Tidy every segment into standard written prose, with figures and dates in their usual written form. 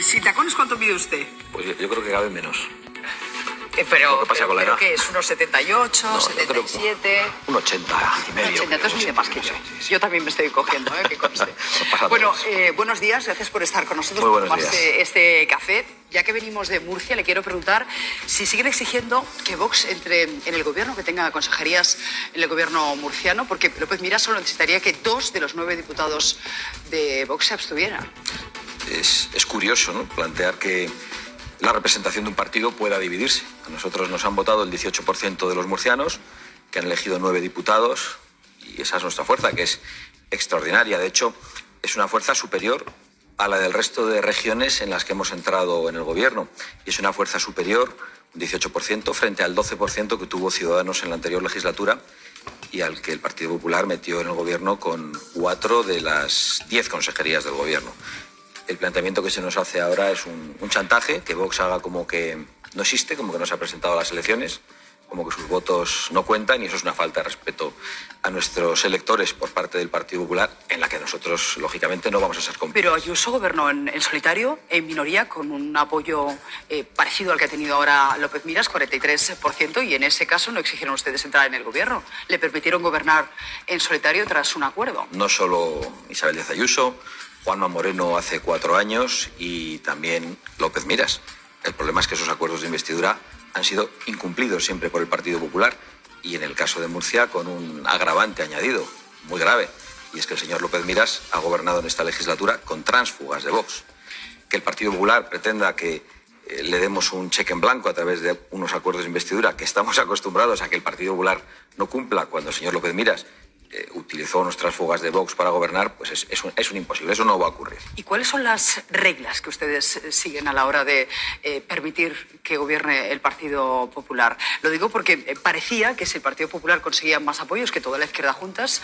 ¿Sin tacones cuánto mide usted? Pues yo creo que cabe menos. Pero, ¿Qué pasa con la edad? ¿qué es? ¿Unos 78, No, 77? Un 80 y medio. 80, entonces mide más que yo. Sí. Yo también me estoy cogiendo, que conste. No pasa Bueno, nada. buenos días, gracias por estar con nosotros, Muy por buenos tomarse días. este café. Ya que venimos de Murcia, le quiero preguntar si siguen exigiendo que Vox entre en el gobierno, que tenga consejerías en el gobierno murciano, porque López Miras solo necesitaría que 2 de los 9 diputados de Vox se abstuvieran. Es curioso, ¿no?, plantear que la representación de un partido pueda dividirse. A nosotros nos han votado el 18% de los murcianos, que han elegido 9 diputados, y esa es nuestra fuerza, que es extraordinaria. De hecho, es una fuerza superior a la del resto de regiones en las que hemos entrado en el gobierno. Y es una fuerza superior, un 18%, frente al 12% que tuvo Ciudadanos en la anterior legislatura y al que el Partido Popular metió en el gobierno con 4 de las 10 consejerías del gobierno. El planteamiento que se nos hace ahora es un chantaje, que Vox haga como que no existe, como que no se ha presentado a las elecciones, como que sus votos no cuentan, y eso es una falta de respeto a nuestros electores por parte del Partido Popular, en la que nosotros, lógicamente, no vamos a ser cómplices. Pero Ayuso gobernó en solitario, en minoría, con un apoyo parecido al que ha tenido ahora López Miras, 43%, y en ese caso no exigieron ustedes entrar en el gobierno. Le permitieron gobernar en solitario tras un acuerdo. No solo Isabel Díaz Ayuso, Juanma Moreno hace 4 años y también López Miras. El problema es que esos acuerdos de investidura han sido incumplidos siempre por el Partido Popular, y en el caso de Murcia con un agravante añadido muy grave, y es que el señor López Miras ha gobernado en esta legislatura con tránsfugas de Vox. Que el Partido Popular pretenda que le demos un cheque en blanco a través de unos acuerdos de investidura que estamos acostumbrados a que el Partido Popular no cumpla cuando el señor López Miras utilizó nuestras fugas de Vox para gobernar, pues es un imposible, eso no va a ocurrir. ¿Y cuáles son las reglas que ustedes siguen a la hora de permitir que gobierne el Partido Popular? Lo digo porque parecía que si el Partido Popular conseguía más apoyos que toda la izquierda juntas,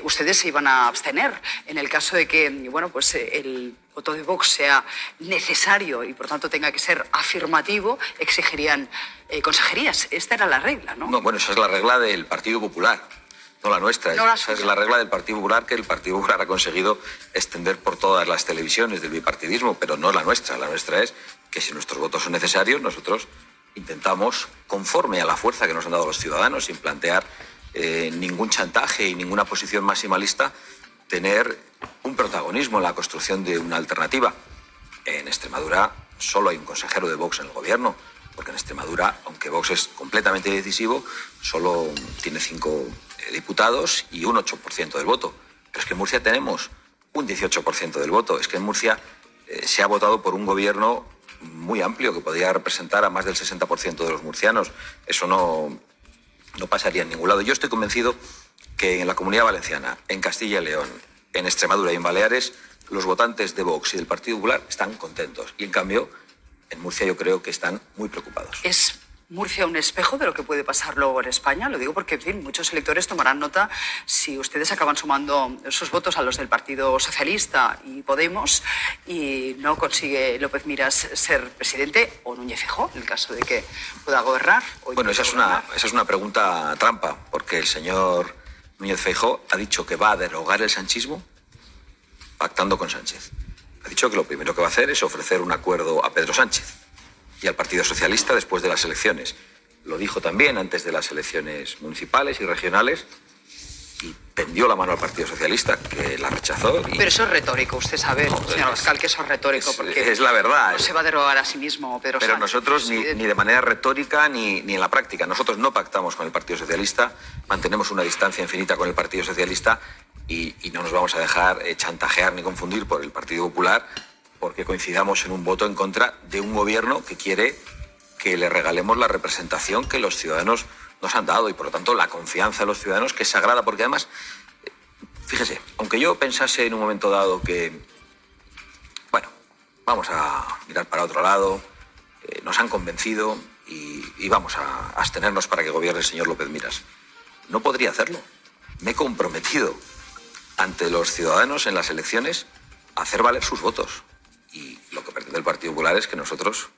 ustedes se iban a abstener. En el caso de que, bueno, pues el voto de Vox sea necesario y por tanto tenga que ser afirmativo, exigirían consejerías. Esta era la regla, ¿no? No, bueno, esa es la regla del Partido Popular. No la nuestra, No la esa es suya. la regla del Partido Popular, que el Partido Popular ha conseguido extender por todas las televisiones del bipartidismo, pero no la nuestra. La nuestra es que si nuestros votos son necesarios, nosotros intentamos, conforme a la fuerza que nos han dado los ciudadanos, sin plantear ningún chantaje y ninguna posición maximalista, tener un protagonismo en la construcción de una alternativa. En Extremadura solo hay un consejero de Vox en el gobierno, porque en Extremadura, aunque Vox es completamente decisivo, solo tiene 5 diputados y un 8% del voto. Pero es que en Murcia tenemos un 18% del voto. Es que en Murcia se ha votado por un gobierno muy amplio que podría representar a más del 60% de los murcianos. Eso no pasaría en ningún lado. Yo estoy convencido que en la Comunidad Valenciana, en Castilla y León, en Extremadura y en Baleares, los votantes de Vox y del Partido Popular están contentos. Y en cambio, en Murcia yo creo que están muy preocupados. ¿Es Murcia un espejo de lo que puede pasar luego en España? Lo digo porque, en fin, muchos electores tomarán nota si ustedes acaban sumando sus votos a los del Partido Socialista y Podemos y no consigue López Miras ser presidente, o Núñez Feijóo, en el caso de que pueda gobernar. Bueno, esa es una pregunta trampa, porque el señor Núñez Feijóo ha dicho que va a derogar el sanchismo pactando con Sánchez. Ha dicho que lo primero que va a hacer es ofrecer un acuerdo a Pedro Sánchez y al Partido Socialista después de las elecciones. Lo dijo también antes de las elecciones municipales y regionales y tendió la mano al Partido Socialista, que la rechazó. Pero eso es retórico, usted sabe, señor Abascal, que eso es retórico, porque es la verdad. no se va a derogar a sí mismo Pedro Pero Sánchez. nosotros ni de manera retórica ni en la práctica. Nosotros no pactamos con el Partido Socialista, mantenemos una distancia infinita con el Partido Socialista y no nos vamos a dejar chantajear ni confundir por el Partido Popular, porque coincidamos en un voto en contra de un gobierno que quiere que le regalemos la representación que los ciudadanos nos han dado y, por lo tanto, la confianza de los ciudadanos, que es sagrada, porque además, fíjese, aunque yo pensase en un momento dado que, bueno, vamos a mirar para otro lado, nos han convencido y vamos a abstenernos para que gobierne el señor López Miras, no podría hacerlo. Me he comprometido ante los ciudadanos en las elecciones a hacer valer sus votos. Y lo que pretende el Partido Popular es que nosotros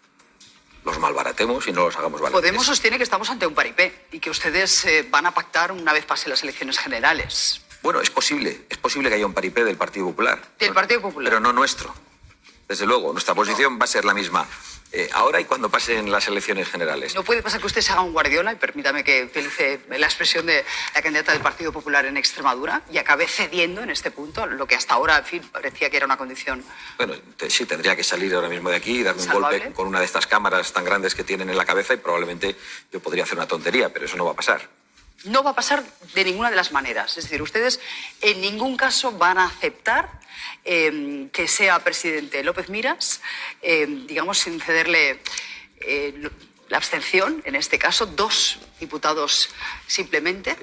los malbaratemos y no los hagamos valer. Podemos sostiene que estamos ante un paripé y que ustedes van a pactar una vez pasen las elecciones generales. Bueno, es posible que haya un paripé del Partido Popular. ¿Del Partido Popular? Pero no nuestro. Desde luego, nuestra posición va a ser la misma ahora y cuando pasen las elecciones generales. No puede pasar que usted se haga un Guardiola, y permítame que utilice la expresión de la candidata del Partido Popular en Extremadura, y acabe cediendo en este punto lo que hasta ahora, en fin, parecía que era una condición. Bueno, sí, tendría que salir ahora mismo de aquí y darme un ¿salvable? golpe con una de estas cámaras tan grandes que tienen en la cabeza y probablemente yo podría hacer una tontería, pero eso no va a pasar. No va a pasar de ninguna de las maneras. Es decir, ustedes en ningún caso van a aceptar que sea presidente López Miras, digamos, sin cederle la abstención, en este caso, 2 diputados simplemente.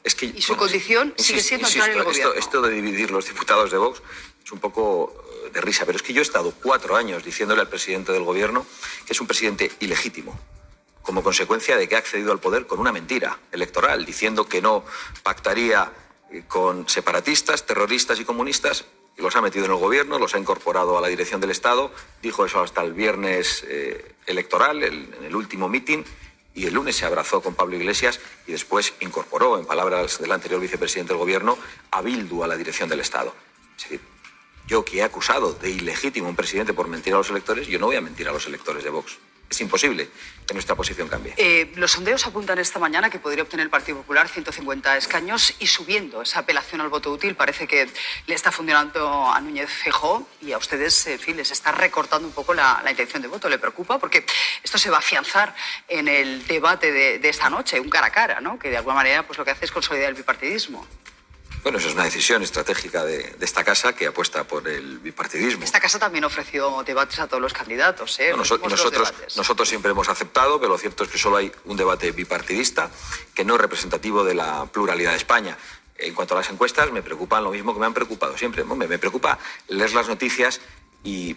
Es que, y su condición sigue siendo entrar en el gobierno. Esto de dividir los diputados de Vox es un poco de risa, pero es que yo he estado 4 años diciéndole al presidente del gobierno que es un presidente ilegítimo, como consecuencia de que ha accedido al poder con una mentira electoral, diciendo que no pactaría con separatistas, terroristas y comunistas, y los ha metido en el gobierno, los ha incorporado a la dirección del Estado, dijo eso hasta el viernes electoral, en el último mitin, y el lunes se abrazó con Pablo Iglesias y después incorporó, en palabras del anterior vicepresidente del gobierno, a Bildu a la dirección del Estado. Es decir, yo que he acusado de ilegítimo a un presidente por mentir a los electores, yo no voy a mentir a los electores de Vox. Es imposible que nuestra posición cambie. Los sondeos apuntan esta mañana que podría obtener el Partido Popular 150 escaños y subiendo esa apelación al voto útil parece que le está funcionando a Núñez Feijóo y a ustedes, en fin, les está recortando un poco la intención de voto. ¿Le preocupa? Porque esto se va a afianzar en el debate de esta noche, un cara a cara, ¿no? Que de alguna manera pues lo que hace es consolidar el bipartidismo. Bueno, eso es una decisión estratégica de esta casa que apuesta por el bipartidismo. Esta casa también ofreció debates a todos los candidatos, ¿eh? No, nosotros siempre hemos aceptado, pero lo cierto es que solo hay un debate bipartidista que no es representativo de la pluralidad de España. En cuanto a las encuestas, me preocupan lo mismo que me han preocupado siempre. Me preocupa leer las noticias y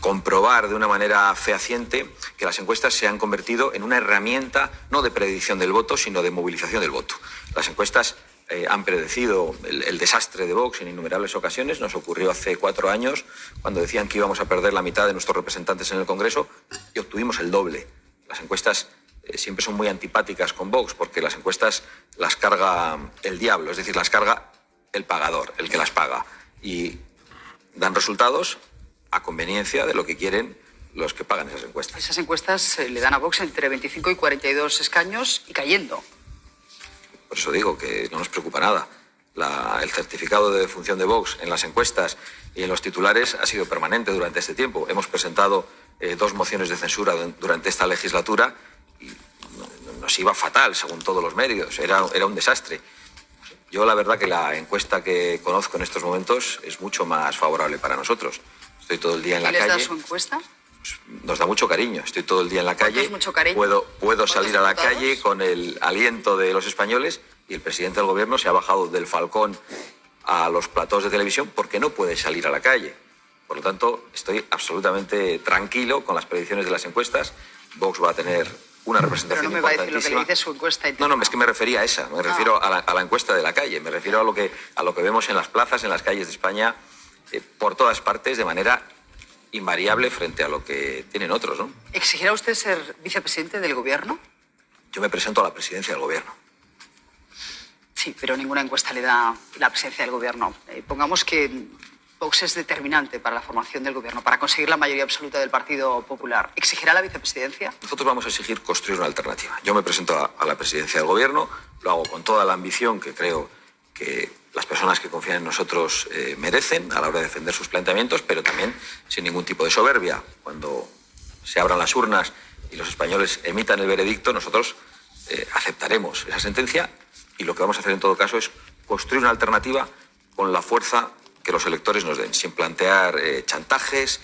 comprobar de una manera fehaciente que las encuestas se han convertido en una herramienta no de predicción del voto, sino de movilización del voto. Las encuestas han predecido el desastre de Vox en innumerables ocasiones. Nos ocurrió hace 4 años, cuando decían que íbamos a perder la mitad de nuestros representantes en el Congreso, y obtuvimos el doble. Las encuestas siempre son muy antipáticas con Vox, porque las encuestas las carga el diablo, es decir, las carga el pagador, el que las paga. Y dan resultados a conveniencia de lo que quieren los que pagan esas encuestas. Esas encuestas le dan a Vox entre 25 y 42 escaños y cayendo. Por eso digo que no nos preocupa nada. El certificado de defunción de Vox en las encuestas y en los titulares ha sido permanente durante este tiempo. Hemos presentado 2 mociones de censura durante esta legislatura y nos iba fatal, según todos los medios. Era un desastre. Yo la verdad que la encuesta que conozco en estos momentos es mucho más favorable para nosotros. Estoy todo el día en la calle. ¿Les da su encuesta? Nos da mucho cariño. Estoy todo el día en la calle. ¿Es mucho cariño? Puedo salir a la calle con el aliento de los españoles, y el presidente del gobierno se ha bajado del Falcón a los platós de televisión porque no puede salir a la calle. Por lo tanto, estoy absolutamente tranquilo con las predicciones de las encuestas. Vox va a tener una representación importantísima. Pero no me va a decir lo que le dice su encuesta. No, es que me refería a esa. Me refiero a la encuesta de la calle. Me refiero a lo que vemos en las plazas, en las calles de España, por todas partes, de manera invariable frente a lo que tienen otros, ¿no? ¿Exigirá usted ser vicepresidente del gobierno? Yo me presento a la presidencia del gobierno. Sí, pero ninguna encuesta le da la presidencia del gobierno. Pongamos que Vox es determinante para la formación del gobierno, para conseguir la mayoría absoluta del Partido Popular. ¿Exigirá la vicepresidencia? Nosotros vamos a exigir construir una alternativa. Yo me presento a la presidencia del gobierno, lo hago con toda la ambición que creo que las personas que confían en nosotros merecen a la hora de defender sus planteamientos, pero también sin ningún tipo de soberbia. Cuando se abran las urnas y los españoles emitan el veredicto, nosotros aceptaremos esa sentencia, y lo que vamos a hacer en todo caso es construir una alternativa con la fuerza que los electores nos den, sin plantear chantajes,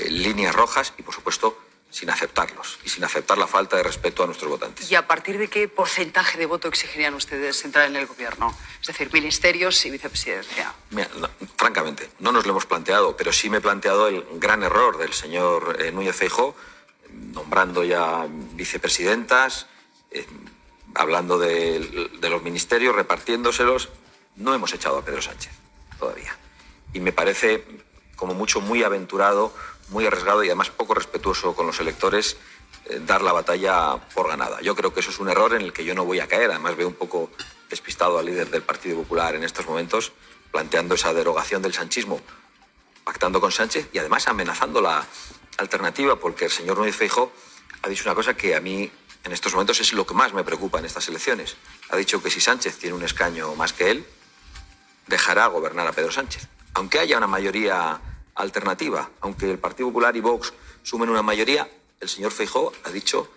líneas rojas y, por supuesto, sin aceptarlos y sin aceptar la falta de respeto a nuestros votantes. ¿Y a partir de qué porcentaje de voto exigirían ustedes entrar en el gobierno? Es decir, ministerios y vicepresidencia. Mira, francamente, no nos lo hemos planteado, pero sí me he planteado el gran error del señor Núñez Feijóo, nombrando ya vicepresidentas, hablando de los ministerios, repartiéndoselos. No hemos echado a Pedro Sánchez todavía. Y me parece, como mucho, muy aventurado, muy arriesgado y además poco respetuoso con los electores dar la batalla por ganada. Yo creo que eso es un error en el que yo no voy a caer. Además veo un poco despistado al líder del Partido Popular en estos momentos, planteando esa derogación del sanchismo. pactando con Sánchez y además amenazando la alternativa, porque el señor Núñez Feijóo ha dicho una cosa que a mí en estos momentos es lo que más me preocupa en estas elecciones. Ha dicho que si Sánchez tiene un escaño más que él, dejará gobernar a Pedro Sánchez. Aunque haya una mayoría alternativa, aunque el Partido Popular y Vox sumen una mayoría, el señor Feijóo ha dicho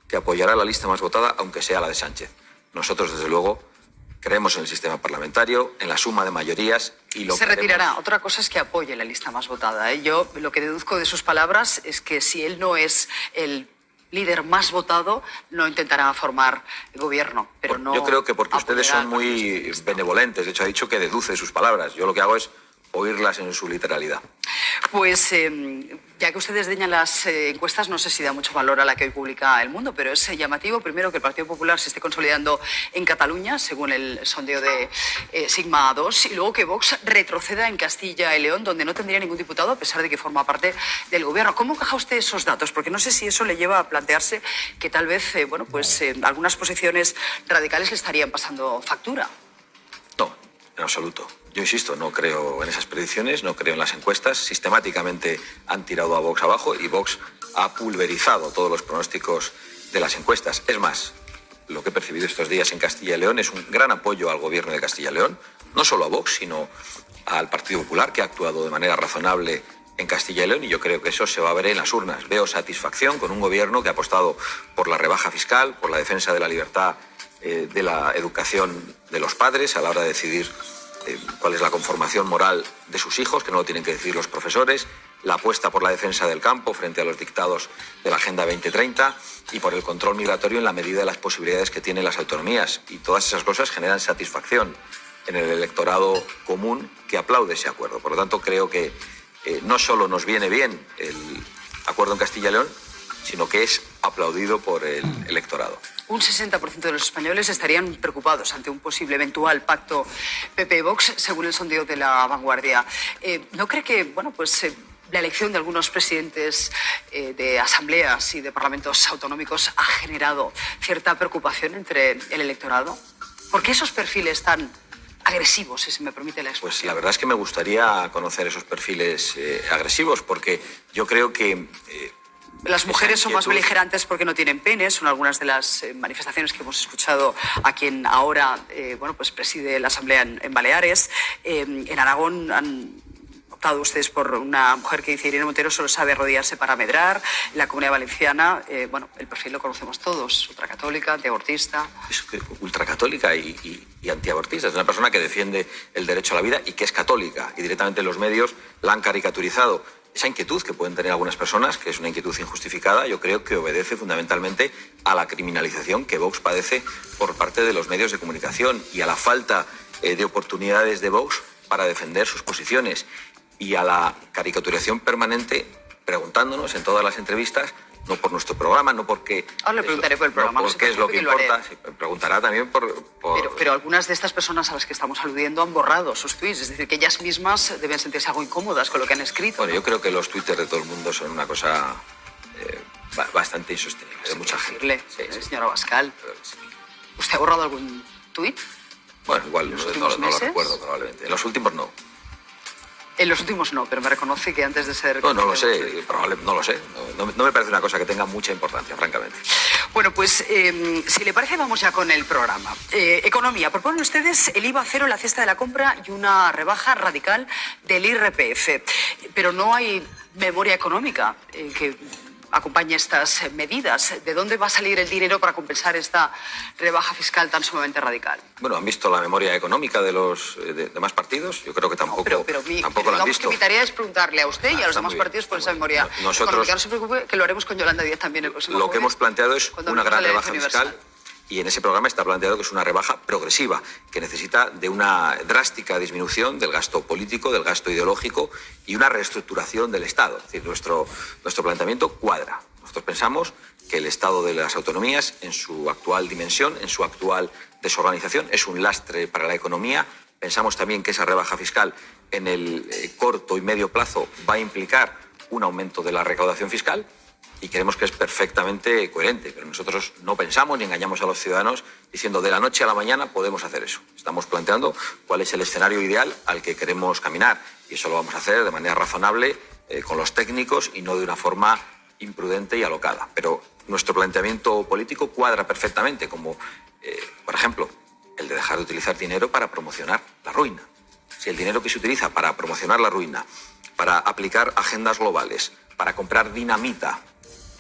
que apoyará la lista más votada, aunque sea la de Sánchez. Nosotros, desde luego, creemos en el sistema parlamentario, en la suma de mayorías y lo que se retirará. Otra cosa es que apoye la lista más votada, ¿eh? Yo lo que deduzco de sus palabras es que si él no es el líder más votado, no intentará formar gobierno. Pero no. Yo creo que porque ustedes son muy benevolentes. De hecho, ha dicho que deduce sus palabras. Yo lo que hago es oírlas en su literalidad. Pues ya que usted desdeña las encuestas, no sé si da mucho valor a la que hoy publica El Mundo, pero es llamativo, primero, que el Partido Popular se esté consolidando en Cataluña, según el sondeo de Sigma 2, y luego que Vox retroceda en Castilla y León, donde no tendría ningún diputado, a pesar de que forma parte del gobierno. ¿Cómo encaja usted esos datos? Porque no sé si eso le lleva a plantearse que tal vez algunas posiciones radicales le estarían pasando factura. No, en absoluto. Yo insisto, no creo en esas predicciones, no creo en las encuestas. Sistemáticamente han tirado a Vox abajo y Vox ha pulverizado todos los pronósticos de las encuestas. Es más, lo que he percibido estos días en Castilla y León es un gran apoyo al gobierno de Castilla y León, no solo a Vox, sino al Partido Popular, que ha actuado de manera razonable en Castilla y León, y yo creo que eso se va a ver en las urnas. Veo satisfacción con un gobierno que ha apostado por la rebaja fiscal, por la defensa de la libertad de la educación de los padres a la hora de decidir cuál es la conformación moral de sus hijos, que no lo tienen que decidir los profesores, la apuesta por la defensa del campo frente a los dictados de la Agenda 2030 y por el control migratorio en la medida de las posibilidades que tienen las autonomías. Y todas esas cosas generan satisfacción en el electorado común que aplaude ese acuerdo. Por lo tanto, creo que no solo nos viene bien el acuerdo en Castilla y León, sino que es aplaudido por el electorado. Un 60% de los españoles estarían preocupados ante un posible eventual pacto PP-Vox, según el sondeo de La Vanguardia. ¿No cree que, la elección de algunos presidentes de asambleas y de parlamentos autonómicos ha generado cierta preocupación entre el electorado? ¿Por qué esos perfiles tan agresivos, si se me permite la expresión? Pues la verdad es que me gustaría conocer esos perfiles agresivos, porque yo creo que las mujeres son más beligerantes porque no tienen pene, son algunas de las manifestaciones que hemos escuchado a quien ahora preside la Asamblea en Baleares. En Aragón han optado ustedes por una mujer que dice Irene Montero solo sabe arrodillarse para medrar. En la Comunidad Valenciana, el perfil lo conocemos todos, ultracatólica, antiabortista. Es ultracatólica y antiabortista. Es una persona que defiende el derecho a la vida y que es católica. Y directamente los medios la han caricaturizado. Esa inquietud que pueden tener algunas personas, que es una inquietud injustificada, yo creo que obedece fundamentalmente a la criminalización que Vox padece por parte de los medios de comunicación y a la falta de oportunidades de Vox para defender sus posiciones y a la caricaturización permanente, preguntándonos en todas las entrevistas, no por nuestro programa, no porque... Ahora le preguntaré por el programa. No porque es lo que importa, se preguntará también por... Pero algunas de estas personas a las que estamos aludiendo han borrado sus tweets, es decir, que ellas mismas deben sentirse algo incómodas con lo que han escrito. Bueno, yo creo que los twitters de todo el mundo son una cosa bastante insostenible, de mucha gente. Señora Abascal, ¿usted ha borrado algún tuit? Bueno, igual no lo recuerdo probablemente. En los últimos no. En los últimos no, pero me reconoce que antes de ser... No lo sé, probablemente no lo sé. No me parece una cosa que tenga mucha importancia, francamente. Bueno, pues si le parece vamos ya con el programa. Economía. Proponen ustedes el IVA cero en la cesta de la compra y una rebaja radical del IRPF. Pero no hay memoria económica que acompañe estas medidas. ¿De dónde va a salir el dinero para compensar esta rebaja fiscal tan sumamente radical? Bueno, ¿han visto la memoria económica de los demás partidos? Yo creo que tampoco, tampoco la han visto. Que mi tarea es preguntarle a usted y a los demás partidos por esa memoria económica. No se preocupe, que lo haremos con Yolanda Díaz también el próximo Lo jueves, que hemos planteado es una gran rebaja universal. fiscal. Y en ese programa está planteado que es una rebaja progresiva, que necesita de una drástica disminución del gasto político, del gasto ideológico y una reestructuración del Estado. Es decir, nuestro planteamiento cuadra. Nosotros pensamos que el Estado de las autonomías, en su actual dimensión, en su actual desorganización, es un lastre para la economía. Pensamos también que esa rebaja fiscal en el corto y medio plazo va a implicar un aumento de la recaudación fiscal. y creemos que es perfectamente coherente, pero nosotros no pensamos ni engañamos a los ciudadanos diciendo de la noche a la mañana podemos hacer eso. Estamos planteando cuál es el escenario ideal al que queremos caminar y eso lo vamos a hacer de manera razonable con los técnicos y no de una forma imprudente y alocada. Pero nuestro planteamiento político cuadra perfectamente, como, por ejemplo, el de dejar de utilizar dinero para promocionar la ruina. Si el dinero que se utiliza para promocionar la ruina, para aplicar agendas globales, para comprar dinamita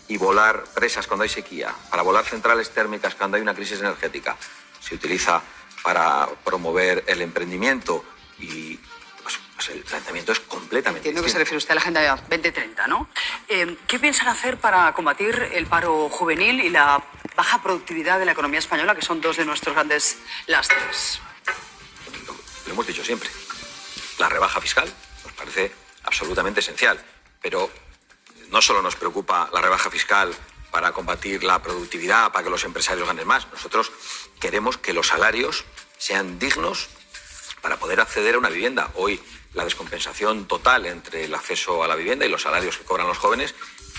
y volar presas cuando hay sequía, para volar centrales térmicas cuando hay una crisis energética, se utiliza para promover el emprendimiento y pues el planteamiento es completamente Entiendo distinto. que se refiere usted a la Agenda 2030, ¿no? ¿Qué piensan hacer para combatir el paro juvenil y la baja productividad de la economía española, que son dos de nuestros grandes lastres? Lo hemos dicho siempre. La rebaja fiscal nos parece absolutamente esencial, pero no solo nos preocupa la rebaja fiscal para combatir la productividad, para que los empresarios ganen más. Nosotros queremos que los salarios sean dignos para poder acceder a una vivienda. Hoy la descompensación total entre el acceso a la vivienda y los salarios que cobran los jóvenes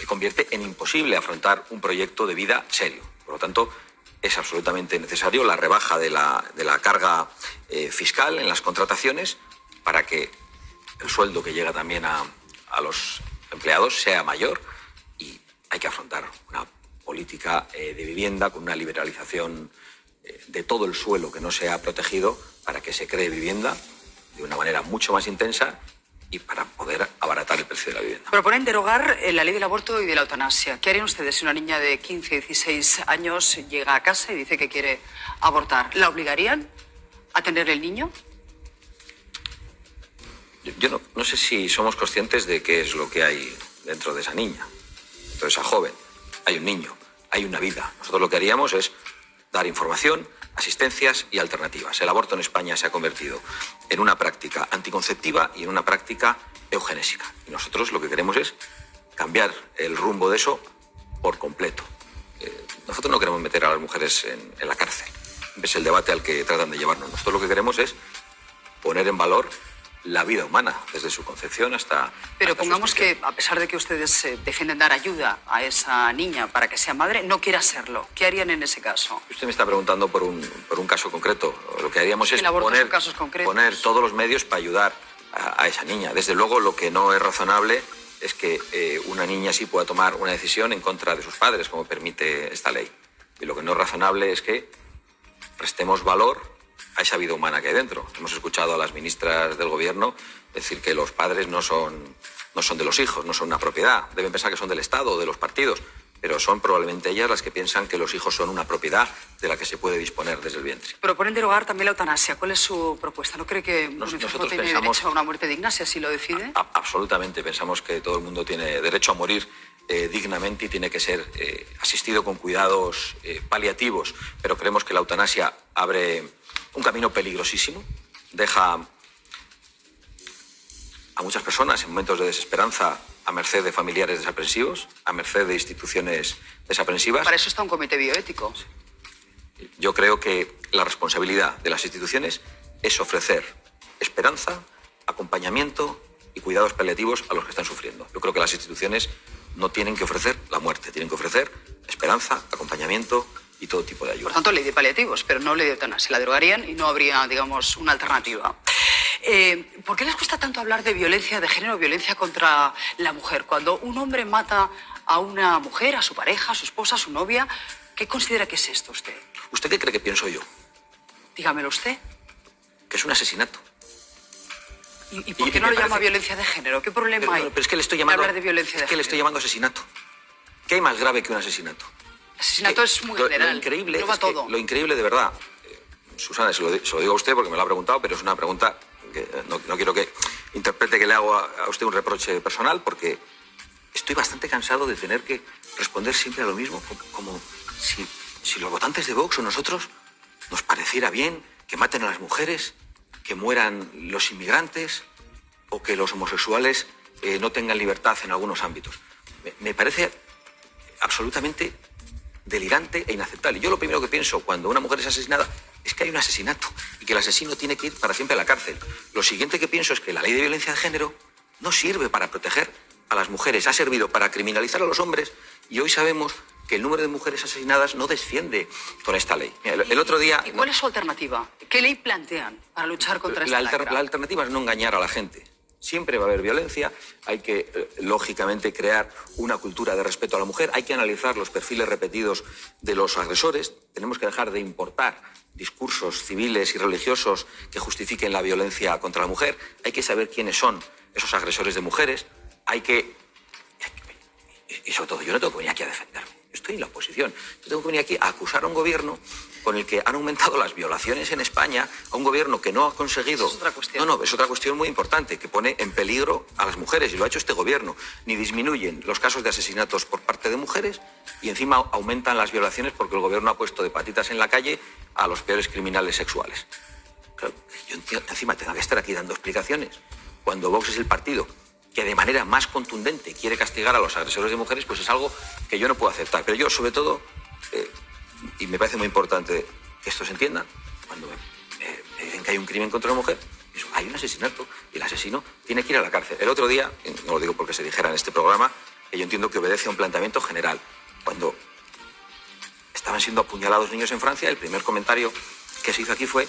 convierte en imposible afrontar un proyecto de vida serio. Por lo tanto, es absolutamente necesario la rebaja de la carga fiscal en las contrataciones para que el sueldo que llega también a los empleados sea mayor y hay que afrontar una política de vivienda con una liberalización de todo el suelo que no sea protegido para que se cree vivienda de una manera mucho más intensa y para poder abaratar el precio de la vivienda. Proponen derogar la ley del aborto y de la eutanasia. ¿Qué harían ustedes si una niña de 15, 16 años llega a casa y dice que quiere abortar? ¿La obligarían a tener el niño? Yo no sé si somos conscientes de qué es lo que hay dentro de esa niña, dentro de esa joven. Hay un niño, hay una vida. Nosotros lo que haríamos es dar información, asistencias y alternativas. El aborto en España se ha convertido en una práctica anticonceptiva y en una práctica eugenésica. Y nosotros lo que queremos es cambiar el rumbo de eso por completo. Nosotros no queremos meter a las mujeres en la cárcel. Es el debate al que tratan de llevarnos. Nosotros lo que queremos es poner en valor la vida humana, desde su concepción hasta... Pero hasta pongamos su que, extinción. a pesar de que ustedes defienden dar ayuda a esa niña para que sea madre, no quiera serlo. ¿Qué harían en ese caso? Usted me está preguntando por un caso concreto. Lo que haríamos es El aborto son casos concretos. poner todos los medios para ayudar a esa niña. Desde luego, lo que no es razonable es que una niña sí pueda tomar una decisión en contra de sus padres, como permite esta ley. Y lo que no es razonable es que prestemos valor a esa vida humana que hay dentro. Hemos escuchado a las ministras del Gobierno decir que los padres no son de los hijos, no son una propiedad. Deben pensar que son del Estado o de los partidos, pero son probablemente ellas las que piensan que los hijos son una propiedad de la que se puede disponer desde el vientre. Proponen derogar también la eutanasia. ¿Cuál es su propuesta? ¿No cree que un enfermo nosotros tiene pensamos- derecho a una muerte digna si así lo decide? Absolutamente. Pensamos que todo el mundo tiene derecho a morir dignamente y tiene que ser asistido con cuidados paliativos, pero creemos que la eutanasia abre un camino peligrosísimo, deja a muchas personas en momentos de desesperanza a merced de familiares desaprensivos, a merced de instituciones desaprensivas. Para eso está un comité bioético. Yo creo que la responsabilidad de las instituciones es ofrecer esperanza, acompañamiento y cuidados paliativos a los que están sufriendo. Yo creo que las instituciones no tienen que ofrecer la muerte, tienen que ofrecer esperanza, acompañamiento y todo tipo de ayuda. Por tanto, ley de paliativos, pero no ley de eutanasia. La derogarían y no habría, digamos, una alternativa. ¿Por qué les cuesta tanto hablar de violencia de género, violencia contra la mujer? Cuando un hombre mata a una mujer, a su pareja, a su esposa, a su novia, ¿qué considera que es esto usted? ¿Usted qué cree que pienso yo? Dígamelo usted. Que es un asesinato. ¿Y por qué no me lo llama parece- violencia de género? ¿Qué problema hay Pero es que le estoy llamando, hablar de violencia de es que le estoy género? llamando asesinato. ¿Qué hay más grave que un asesinato? Asesinato es muy general. Lo increíble engloba es que- todo. lo increíble de verdad, Susana, se lo digo a usted porque me lo ha preguntado, pero es una pregunta que no quiero que interprete que le hago a usted un reproche personal, porque estoy bastante cansado de tener que responder siempre a lo mismo, como si los votantes de Vox o nosotros nos pareciera bien que maten a las mujeres, que mueran los inmigrantes o que los homosexuales no tengan libertad en algunos ámbitos. Me parece absolutamente delirante e inaceptable. Yo lo primero que pienso cuando una mujer es asesinada es que hay un asesinato y que el asesino tiene que ir para siempre a la cárcel. Lo siguiente que pienso es que la ley de violencia de género no sirve para proteger a las mujeres, ha servido para criminalizar a los hombres, y hoy sabemos que el número de mujeres asesinadas no desciende con esta ley. Mira, el otro día... ¿Y cuál es su alternativa? ¿Qué ley plantean para luchar contra esta lacra? La alternativa es no engañar a la gente. Siempre va a haber violencia, hay que, lógicamente, crear una cultura de respeto a la mujer, hay que analizar los perfiles repetidos de los agresores, tenemos que dejar de importar discursos civiles y religiosos que justifiquen la violencia contra la mujer, hay que saber quiénes son esos agresores de mujeres, y sobre todo, yo no tengo que venir aquí a defenderme, yo estoy en la oposición, yo tengo que venir aquí a acusar a un gobierno con el que han aumentado las violaciones en España, a un gobierno que no ha conseguido... Eso es otra cuestión. No, es otra cuestión muy importante, que pone en peligro a las mujeres, y lo ha hecho este gobierno. Ni disminuyen los casos de asesinatos por parte de mujeres, y encima aumentan las violaciones porque el gobierno ha puesto de patitas en la calle a los peores criminales sexuales. Claro, yo encima tengo que estar aquí dando explicaciones, cuando Vox es el partido que de manera más contundente quiere castigar a los agresores de mujeres, pues es algo que yo no puedo aceptar. Pero yo, sobre todo, y me parece muy importante que esto se entienda, cuando me dicen que hay un crimen contra una mujer, hay un asesinato y el asesino tiene que ir a la cárcel. El otro día, no lo digo porque se dijera en este programa, que yo entiendo que obedece a un planteamiento general. Cuando estaban siendo apuñalados niños en Francia, el primer comentario que se hizo aquí fue: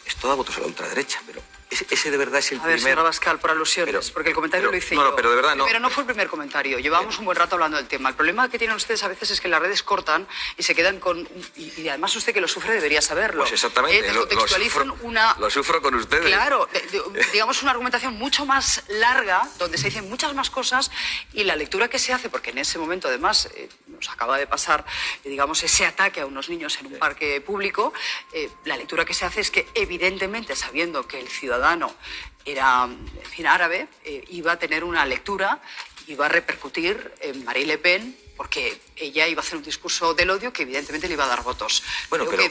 esto da votos a la ultraderecha, pero ese de verdad es el primer... A ver, señora Abascal, por alusiones, porque el comentario lo hice yo. No, pero de verdad no. Pero no fue el primer comentario. Llevábamos un buen rato hablando del tema. El problema que tienen ustedes a veces es que las redes cortan y se quedan con... Y además usted, que lo sufre, debería saberlo. Pues exactamente. Descontextualizan lo sufro con ustedes. Claro, digamos una argumentación mucho más larga, donde se dicen muchas más cosas, y la lectura que se hace, porque en ese momento además nos acaba de pasar, digamos, ese ataque a unos niños en un parque público, la lectura que se hace es que evidentemente, sabiendo que el ciudadano era, en fin, árabe, iba a tener una lectura, iba a repercutir en Marine Le Pen, porque ella iba a hacer un discurso del odio que evidentemente le iba a dar votos. Bueno, pero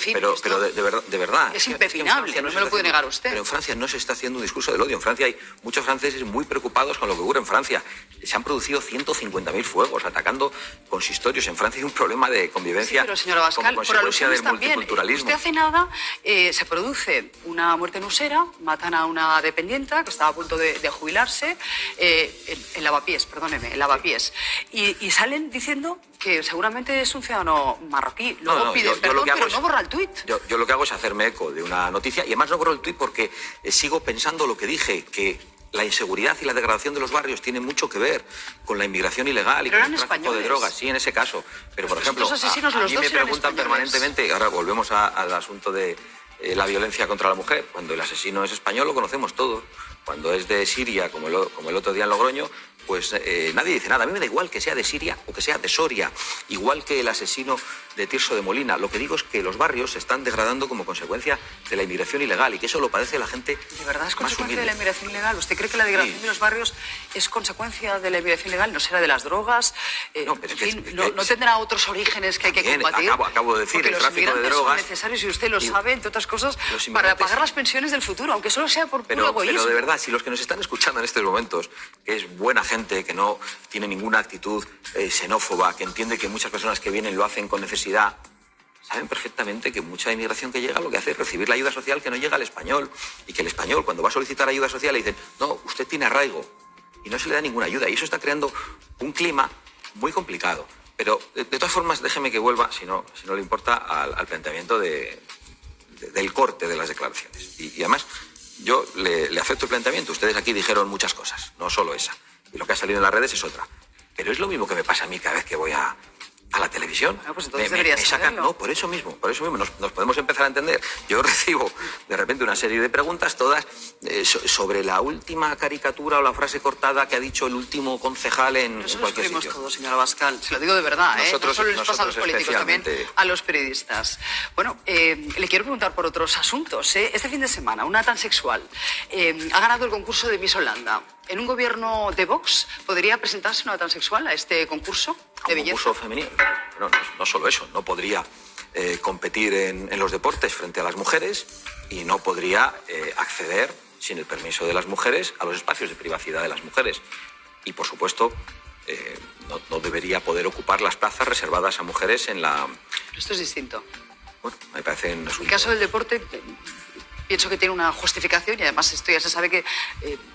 de verdad... Es impepinable, no me lo puede negar usted. Pero en Francia no se está haciendo un discurso del odio. En Francia hay muchos franceses muy preocupados con lo que ocurre en Francia. Se han producido 150.000 fuegos atacando consistorios. En Francia hay un problema de convivencia, sí, pero, señora Abascal, como consecuencia del multiculturalismo. Usted hace nada, se produce una muerte en Usera, matan a una dependienta que estaba a punto de jubilarse, en Lavapiés, perdóneme, en Lavapiés. Y salen diciendo que seguramente es un ciudadano marroquí. Luego piden perdón, pero no borra el tuit. Yo lo que hago es hacerme eco de una noticia, y además no borro el tuit porque sigo pensando lo que dije, que la inseguridad y la degradación de los barrios tienen mucho que ver con la inmigración ilegal y con el tráfico de drogas. Sí, en ese caso. Pero, por ejemplo, a mí me preguntan permanentemente, ahora volvemos al asunto de la violencia contra la mujer. Cuando el asesino es español, lo conocemos todos. Cuando es de Siria, como el otro día en Logroño, pues nadie dice nada. A mí me da igual que sea de Siria o que sea de Soria, igual que el asesino de Tirso de Molina. Lo que digo es que los barrios se están degradando como consecuencia de la inmigración ilegal, y que eso lo padece la gente. ¿De verdad es consecuencia de la inmigración ilegal? ¿Usted cree que la degradación de los barrios es consecuencia de la inmigración ilegal? ¿No será de las drogas? ¿No tendrá otros orígenes que hay que combatir? Acabo de decir, el tráfico de drogas... son necesarios, y usted lo sabe, entre otras cosas, para pagar las pensiones del futuro, aunque solo sea por puro egoísmo. Pero de verdad, si los que nos están escuchando en estos momentos, que es buena gente, que no tiene ninguna actitud xenófoba, que entiende que muchas personas que vienen lo hacen con necesidad, saben perfectamente que mucha inmigración que llega lo que hace es recibir la ayuda social que no llega al español, y que el español, cuando va a solicitar ayuda social, le dicen: no, usted tiene arraigo, y no se le da ninguna ayuda, y eso está creando un clima muy complicado. Pero de todas formas, déjeme que vuelva, si no le importa, al planteamiento del corte de las declaraciones. Y además, yo le acepto el planteamiento. Ustedes aquí dijeron muchas cosas, no solo esa, y lo que ha salido en las redes es otra. Pero es lo mismo que me pasa a mí cada vez que voy a la televisión. Bueno, pues entonces me sacan, no, por eso mismo nos podemos empezar a entender. Yo recibo de repente una serie de preguntas, todas sobre la última caricatura o la frase cortada que ha dicho el último concejal en cualquier sitio. Nosotros todos, señora Abascal, se lo digo de verdad, no solo les pasa a los políticos, también a los periodistas. Bueno, le quiero preguntar por otros asuntos. Este fin de semana, una transexual ha ganado el concurso de Miss Holanda. ¿En un gobierno de Vox podría presentarse una transexual a este concurso de belleza? Concurso femenino. No solo eso, no podría competir en los deportes frente a las mujeres, y no podría acceder, sin el permiso de las mujeres, a los espacios de privacidad de las mujeres. Y, por supuesto, no debería poder ocupar las plazas reservadas a mujeres en la... Esto es distinto. Bueno, me parece... En el caso del deporte... pienso que tiene una justificación y además esto ya se sabe que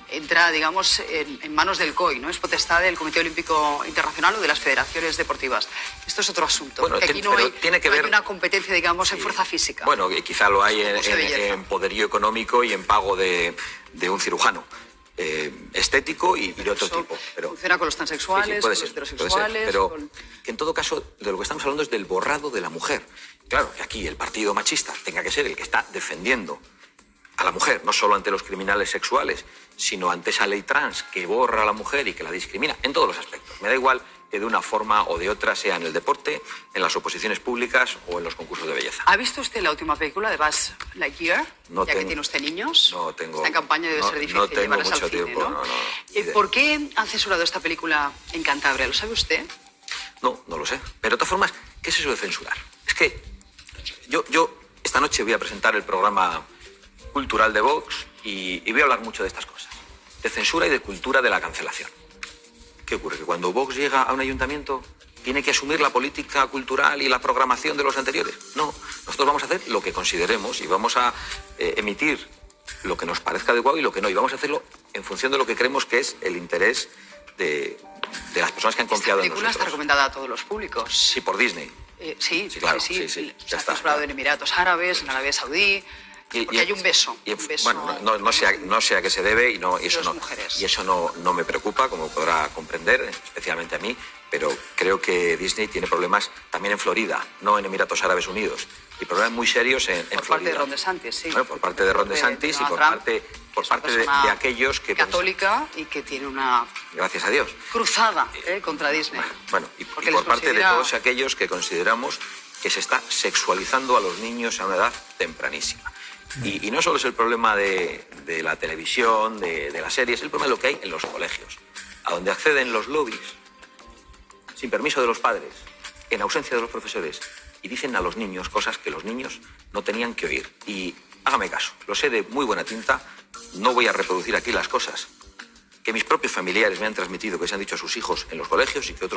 entra, digamos, en manos del COI, ¿no? Es potestad del Comité Olímpico Internacional o de las federaciones deportivas. Esto es otro asunto, bueno, porque aquí no hay una competencia, digamos, en fuerza física. Bueno, quizá lo hay en poderío económico y en pago de un cirujano. Estético y de otro tipo. Pero funciona con los transexuales, con los heterosexuales. Pero que en todo caso, de lo que estamos hablando es del borrado de la mujer. Claro, que aquí el partido machista tenga que ser el que está defendiendo a la mujer, no solo ante los criminales sexuales, sino ante esa ley trans que borra a la mujer y que la discrimina en todos los aspectos. Me da igual que de una forma o de otra, sea en el deporte, en las oposiciones públicas o en los concursos de belleza. ¿Ha visto usted la última película de Buzz Lightyear? Que tiene usted niños. No tengo. Está en campaña, debe ser difícil no tengo llevarlas mucho al cine, tiempo, ¿no? No, ¿Por qué han censurado esta película en Cantabria? ¿Lo sabe usted? No lo sé. Pero de todas formas, ¿qué es eso de censurar? Es que yo esta noche voy a presentar el programa cultural de Vox y voy a hablar mucho de estas cosas. De censura y de cultura de la cancelación. ¿Qué ocurre? Que cuando Vox llega a un ayuntamiento tiene que asumir la política cultural y la programación de los anteriores. No, nosotros vamos a hacer lo que consideremos y vamos a emitir lo que nos parezca adecuado y lo que no. Y vamos a hacerlo en función de lo que creemos que es el interés de las personas que han confiado en nosotros. Esta película está recomendada a todos los públicos. Sí, por Disney. Sí, claro. Se ya ha está. censurado en Emiratos Árabes, en Arabia Saudí. Porque hay un beso. Bueno, no sé a qué se debe y eso no me preocupa, como podrá comprender, especialmente a mí, pero creo que Disney tiene problemas también en Florida, no en Emiratos Árabes Unidos, y problemas muy serios en Florida. Por parte de Ron DeSantis, sí. Bueno, por parte de Ron DeSantis y por parte de aquellos que... católica y que tiene una... Gracias a Dios. Cruzada contra Disney. Bueno, y por parte de todos aquellos que consideramos que se está sexualizando a los niños a una edad tempranísima. Y no solo es el problema de la televisión, de las series, es el problema de lo que hay en los colegios, a donde acceden los lobbies, sin permiso de los padres, en ausencia de los profesores, y dicen a los niños cosas que los niños no tenían que oír. Y hágame caso, lo sé de muy buena tinta, no voy a reproducir aquí las cosas que mis propios familiares me han transmitido, que se han dicho a sus hijos en los colegios y que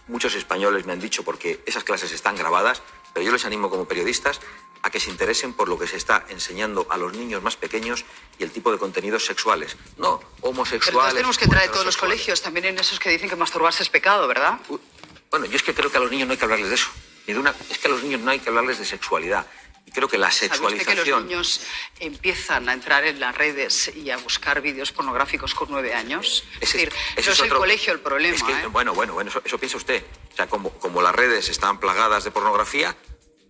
muchos españoles me han dicho porque esas clases están grabadas, pero yo les animo como periodistas a que se interesen por lo que se está enseñando a los niños más pequeños y el tipo de contenidos sexuales, no homosexuales. Pero entonces tenemos que entrar en todos los colegios, también en esos que dicen que masturbarse es pecado, ¿verdad? Bueno, yo es que creo que a los niños no hay que hablarles de eso. Es que a los niños no hay que hablarles de sexualidad. Y creo que la sexualización... ¿Sabe usted que los niños empiezan a entrar en las redes y a buscar vídeos pornográficos con 9 años? Es decir, no es el colegio el problema. Bueno, eso piensa usted. O sea, como las redes están plagadas de pornografía,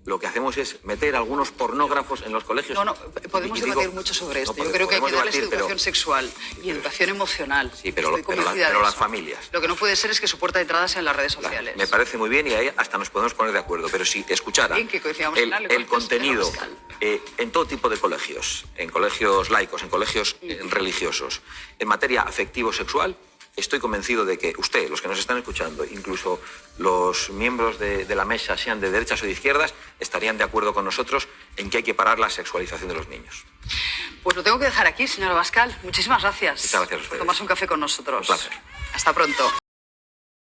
lo que hacemos es meter algunos pornógrafos en los colegios. Podemos debatir mucho sobre esto. Yo creo que hay que darles educación sexual y educación emocional. Sí, pero las familias. Lo que no puede ser es que su puerta de entrada sea en las redes sociales. Me parece muy bien y ahí hasta nos podemos poner de acuerdo, pero si escuchara el contenido en todo tipo de colegios, en colegios laicos, en colegios religiosos, en materia afectivo-sexual, estoy convencido de que usted, los que nos están escuchando, incluso los miembros de la mesa, sean de derechas o de izquierdas, estarían de acuerdo con nosotros en que hay que parar la sexualización de los niños. Pues lo tengo que dejar aquí, señora Abascal. Muchísimas gracias. Muchas gracias a ustedes. Por tomarse un café con nosotros. Un placer. Hasta pronto.